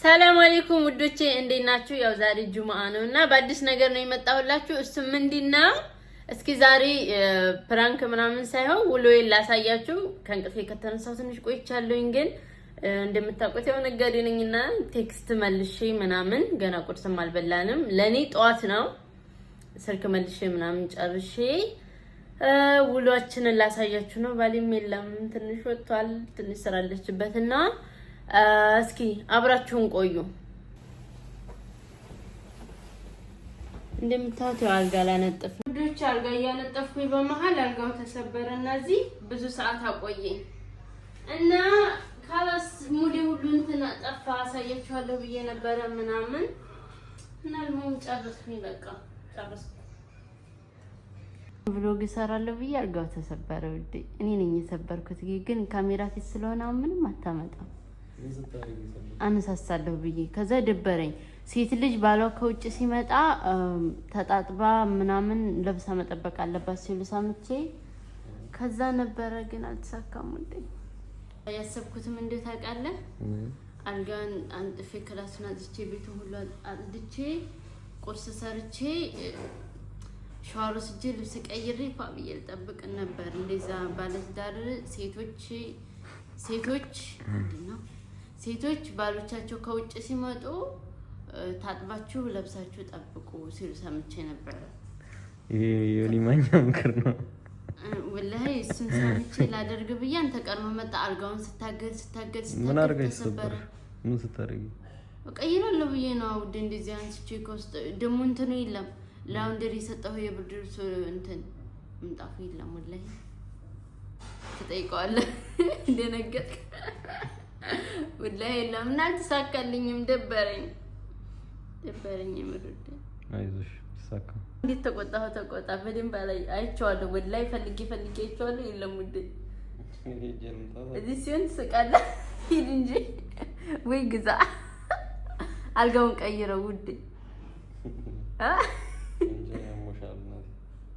ሰላም አለይኩም ውዶቼ እንዴት ናችሁ? ያው ዛሬ ጁማአ ነውና በአዲስ ነገር ነው የመጣሁላችሁ። እሱ ምንድነው? እስኪ ዛሬ ፕራንክ ምናምን ሳይሆን ውሎዬን ላሳያችሁ። ከእንቅልፌ ከተነሳሁ ትንሽ ቆይቻለሁኝ፣ ግን እንደምታውቁት ያው ነጋዴ ነኝና ቴክስት መልሼ ምናምን ገና ቁርስም አልበላንም። ለኔ ጧት ነው። ስልክ መልሼ ምናምን ጨርሼ ውሎአችንን ላሳያችሁ ነው። ባሌም የለም ትንሽ ወጥቷል፣ ትንሽ ስራ አለችበትና እስኪ አብራችሁን ቆዩ። እንደምታዩት አልጋ ላነጥፍ ልጆች አልጋ እያነጠፍኩኝ በመሃል አልጋው ተሰበረና እዚህ ብዙ ሰዓት አቆየኝ እና ካላስ ሙዴ ሁሉ እንትን ጠፋ። አሳያችኋለሁ ብዬ ነበረ ምናምን እና ልሞም ጨረስኩኝ። በቃ ጨረስኩ። ብሎግ እሰራለሁ ብዬ አልጋው ተሰበረ። ውዴ እኔ ነኝ የሰበርኩት፣ ግን ካሜራ ፊት ስለሆነ ምንም አታመጣም። አነሳሳለሁ ብዬ ከዛ ደበረኝ። ሴት ልጅ ባሏ ከውጭ ሲመጣ ተጣጥባ ምናምን ለብሳ መጠበቅ አለባት ሲሉ ሰምቼ ከዛ ነበረ፣ ግን አልተሳካም። ውዴ ያሰብኩትም እንዴት ታውቃለህ? አልጋን አንጥፌ ክላሱን አዝቼ ቤቱ ሁሉ አጽድቼ ቁርስ ሰርቼ ሻወር ወስጄ ልብስ ቀይሬ ፋብዬ ልጠብቅ ነበር። እንደዛ ባለትዳር ሴቶች ባሎቻቸው ከውጭ ሲመጡ ታጥባችሁ ለብሳችሁ ጠብቁ ሲሉ ሰምቼ ነበር። ይሄ የሊማኛ ምክር ነው ወላሂ። እሱን ሰምቼ ላደርግ ብዬ አንተ ቀርሞ መጣ። አልጋውን ስታገድ ምን አድርገሽ ተሰበረ? ምን ስታደርጊ? ቀይራለሁ ብዬ ነው ውዴ። እንደዚህ አንስቼ ከውስጥ ደግሞ እንትኑ የለም ላውንደሪ የሰጠሁ የብርድ ልብስ እንትን ምንጣፉ የለም። ወላሂ ትጠይቀዋለህ እንደነገጥክ ወላሂ የለም እና አልተሳካልኝም። ደበረኝ ምሩድ። አይዞሽ ተሳካ። እንዴት ተቆጣ በደንብ አይቼዋለሁ። ወላሂ ፈልጌ አይቼዋለሁ። የለም ውዴ እዚህ ሲሆን ትስቃለህ። ሂድ እንጂ ወይ ግዛ። አልጋውን ቀይረው ውዴ።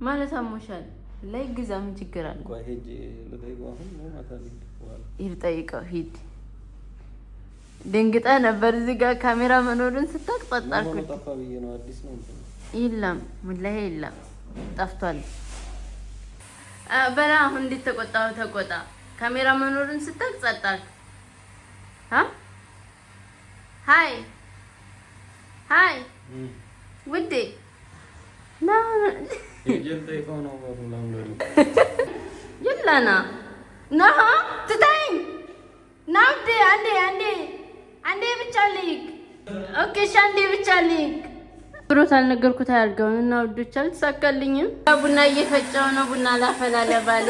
ማለት አሞሻል ላይ ግዛ። ምን ችግር አለ? ሂድ ጠይቀው ሂድ። ደንግጣ ነበር እዚህ ጋር ካሜራ መኖሩን ስታውቅ ጸጣልኩኝ። የለም ወላሂ የለም ጠፍቷል። በላ አሁን እንዴት ተቆጣ። ካሜራ መኖሩን ስታውቅ ጸጣልክ። ሃይ ውዴ ይላና ና ትታኝ ና ውዴ። አንዴ ብቻ ልሂድ። ኦኬ እሺ፣ አንዴ ብቻ ልሂድ። ብሮት አልነገርኩት አያልገውን እና ውዶች አልተሳካልኝም። ቡና እየፈጨው ነው። ቡና ላፈላ ለባሌ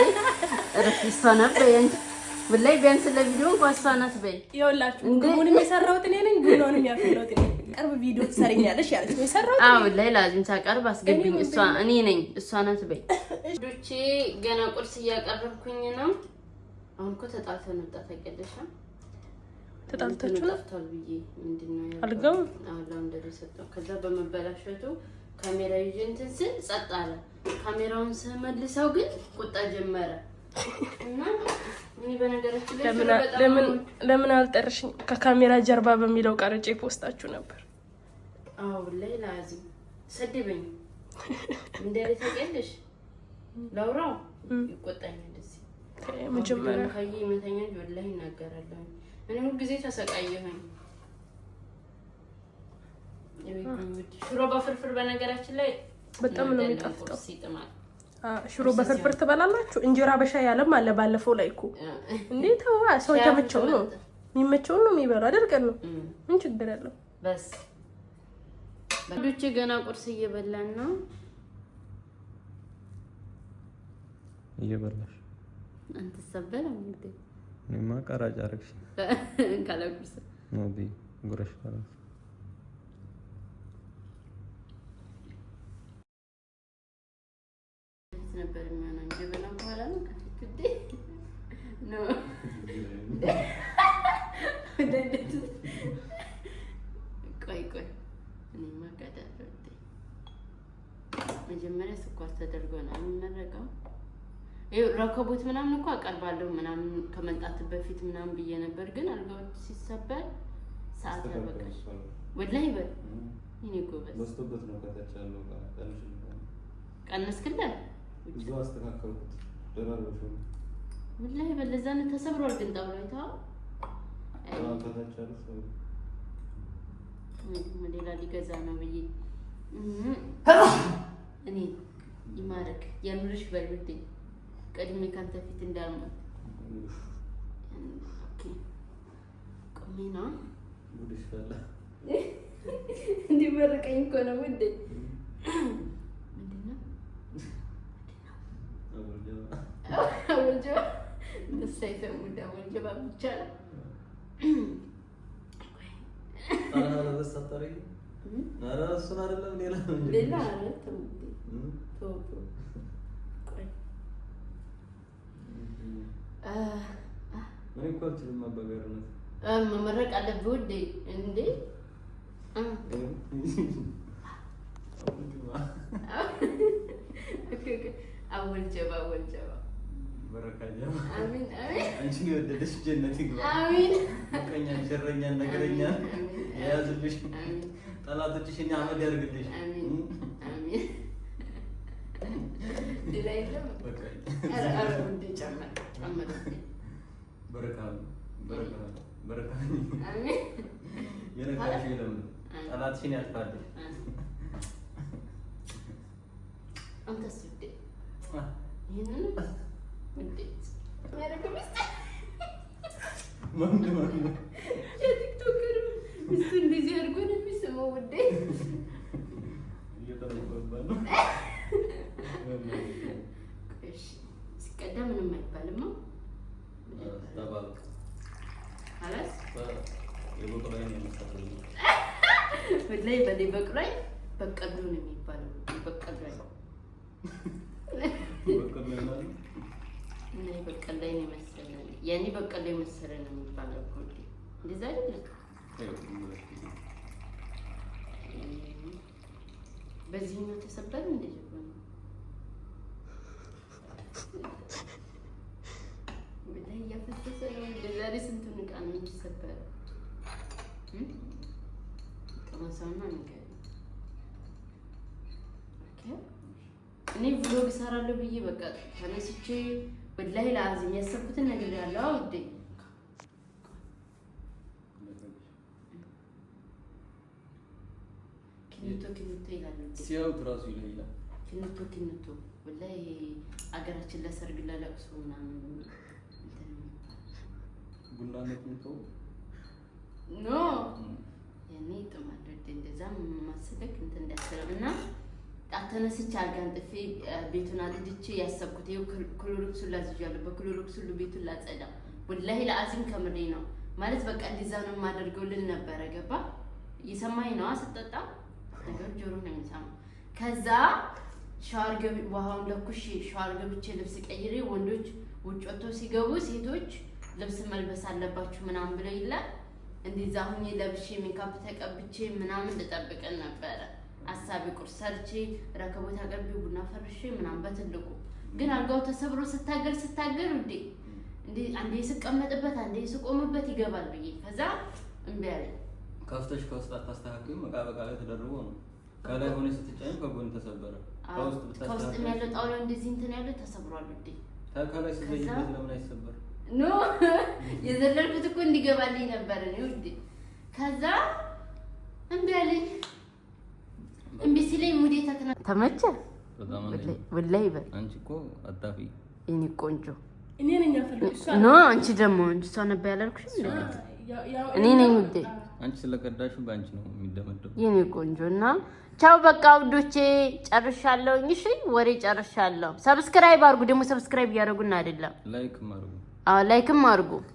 እረፍ። እሷ ነበር ወላሂ ቢያንስ ለቪዲዮ እንኳን እሷ ናት በይ። ይኸውላችሁ ጉሙን የሰራሁት እኔ ነኝ። ቡናውን ያፈላሁት እኔ ነኝ። ቀርብ ቪዲዮ ትሰሪኛለሽ ያለች ነው የሰራሁት። ወላሂ ላዚም ሳቀርብ አስገብኝ። እኔ ነኝ እሷ ናት በይ። ውዶቼ ገና ቁርስ እያቀረብኩኝ ነው። አሁን እኮ ተጣልተን ወጣ ታውቂያለሽ? ተጣልታችሁ ነው ተጣልቷል ብዬ ምንድነው አልጋው አላህ እንደሰጠው። ከዛ በመበላሸቱ ካሜራ ይዤ እንትን ስል ጸጥ አለ። ካሜራውን ስመልሰው ግን ቁጣ ጀመረ እና እኔ በነገራችን ላይ ለምን አልጠርሽኝ? ከካሜራ ጀርባ በሚለው ቀርጬ ፖስታችሁ ነበር። ላይ ላዚም ሰደበኝ። እንደዚህ ታውቂያለሽ? ላውራው ይቆጣኛል። እዚህ መጀመሪያ ካየ ይመታኛል። ወላሂ ይናገራለሁ። እኔ ሁሉ ጊዜ ተሰቃየሁኝ። ሽሮ በፍርፍር በነገራችን ላይ በጣም ነው የሚጣፍጠው። ሽሮ በፍርፍር ትበላላችሁ? እንጀራ በሻይ ያለም አለ ባለፈው ላይ እኮ እንዴት ሰው የተመቸው ነው የሚመቸው ነው የሚበላ አድርገን ነው። ምን ችግር አለው? በስ ልጆቼ ገና ቁርስ እየበላን ነው። እየበላሽ አንተ ሰበላ እንዴ? እኔማ ቀራጭ አደረግሽ ካለ ቁርስ ነው ቢ ጉረሽ ታላስ ነበር የሚሆነው እንጂ በላም በኋላ ነው ከፍትዴ ነው ቆይ እኔማ ቀዳለሁ። መጀመሪያ ስኳር ተደርጎ ነው የሚመረቀው። ረከቦት ምናምን እኮ አቀርባለሁ ምናምን ከመንጣት በፊት ምናምን ብዬ ነበር፣ ግን አልጋው ሲሰበር ሰዓት ያበቃሽ ወላሂ በል እኔ ጎበዝ በስተበት ነው ከታች ያለው ቀነስክልህ ብዙ አስተካከልኩት ደራረሹ ወላሂ በል ለዛን ተሰብሯል ግን ጣውላይታ ከታች ያለው ሰው ሌላ ሊገዛ ነው ብዬ እኔ ይማረክ ያምርሽ በልብቴ ቀድሜ ካንተ ፊት እንዳልሞት ኦኬ ቆሜና ጉድሽ ፈላ እንዲመረቀኝ እኮ ነው ውዴ ምንድነው አወልጀባ ደሳይተው ሙዳ አወልጀባ ብቻ አላ ለበሰጠረኝ አራ እሱን አይደለም ሌላ አለ ተውቶ ቆይ ምን እኮ አልችልም አባጋርነት መመረቅ አለብህ ውዴ እንዴ አወልጀባ በረካጃ አሚን አሚን አንቺን የወደደሽ ጀነት ይግባ አሚን ቀኛ ሸረኛ ነገረኛ ያዝልሽ ጠላቶችሽን አመድ ያርግልሽ አሚን አሚን ድላይለም በቃ አረ ውዴ ጨመር በረካ አሚን የነካሽ የለም ጠላትሽን ያጥፋልሽ አንተስ ውዴ ይሄንን ውዴ ያረከብስ ማን የቲክቶከር ሚስቱ እንደዚህ አድርጎ ነው የሚስመው ውዴ እየተረፈባል እሺ ሲቀዳ ምንም አይባልማ ተባለ አላስ የበቅላይ ነው የሚሰጠው ወላሂ በቅላይ በቀሉ ነው የሚባለው በቀላይ በቅላይ ማለት እኔ በቀላይ ነው መሰለኝ ያኔ በቀላይ መሰለኝ ነው የሚባለው እኮ እንደዛ አይደለም በዚህኛው ተሰበረ እንደዚህ ነው ወላሂ ያፈሰሰ ነው እንደዛሬ ስንቱን ዕቃ ነው የሚሰበረው ተማሳውና ነገር ኦኬ እኔ ቪሎግ እሰራለሁ ብዬ በቃ ተነስቼ ወላሂ ለአዝም ያሰብኩትን ነገር ያለው አውዴ ኪኒቶ ይላል ሲያው ትራሱ ይላል ኪኒቶ ወላሂ አገራችን ለሰርግ ለለቅሶ ምናምን ቡና ነው ኖ ያኔ ጥማድ እንደዛ ማስለክ እንትን እንዳሰለም እና አተነስቼ አልጋን ጥፌ ቤቱን አጥድቼ ያሰብኩት ይኸው ክሎሮክስ ላዝጃለሁ በክሎሮክስ ሁሉ ቤቱን ላጸዳ ወላሂ ለአዚም ከምሬ ነው ማለት በቃ እንደዛ ነው የማደርገው ልል ነበረ ገባ እየሰማኝ ነው አስጠጣ ነገር ጆሮ ነው የሚሰማው ከዛ ሻወር ገብ ውሃውን ለኩሽ ሻወር ገብቼ ልብስ ቀይሬ ወንዶች ውጭ ወጥተው ሲገቡ ሴቶች ልብስ መልበስ አለባችሁ ምናምን ብለው ይላል እንደዛ ሁኜ ለብሼ ሜካፕ ተቀብቼ ምናምን ልጠብቀን ነበረ አሳቢ ቁርስ ሰርቼ ረከቦት አቀርቢ ቡና ፈርሼ ምናምን በትልቁ ግን አልጋው ተሰብሮ ስታገር እንዴ አንዴ ስቀመጥበት አንዴ ስቆምበት ይገባል ብዬ ከዛ እምቢ አለኝ ከፍተሽ ከውስጥ አታስተካክዩ መቃበቃ ላይ ተደርቦ ነው ከላይ ሆነ ስትጫኝ ከጎን ተሰበረ ከውስጥ ያለው ጣውላ እንደዚህ እንትን ያለው ተሰብሯል እንዴ ከላይ ስለዚህ ለምን አይሰበር ኖ የዘለልኩት እኮ እንዲገባልኝ ነበር ነው እንዴ ከዛ እምቢ አለኝ እምቢ ሲለኝ ሙዴ ተመቸ ወላሂ በል አንቺ እኮ አጣፊ እኔ ቆንጆ እኔ ነኝ ያፈልኩሽ ኖ አንቺ ደግሞ እሷ ነበር ያላልኩሽ እኔ ነኝ ውዴ አንቺ ስለቀዳሹ ባንቺ ነው የሚደመደው የኔ ቆንጆና ቻው በቃ ውዶቼ ጨርሻለሁ እሺ ወሬ ጨርሻለሁ ሰብስክራይብ አድርጉ ደግሞ ሰብስክራይብ ያደርጉና አይደለም ላይክ ማርጉ ላይክም አድርጉ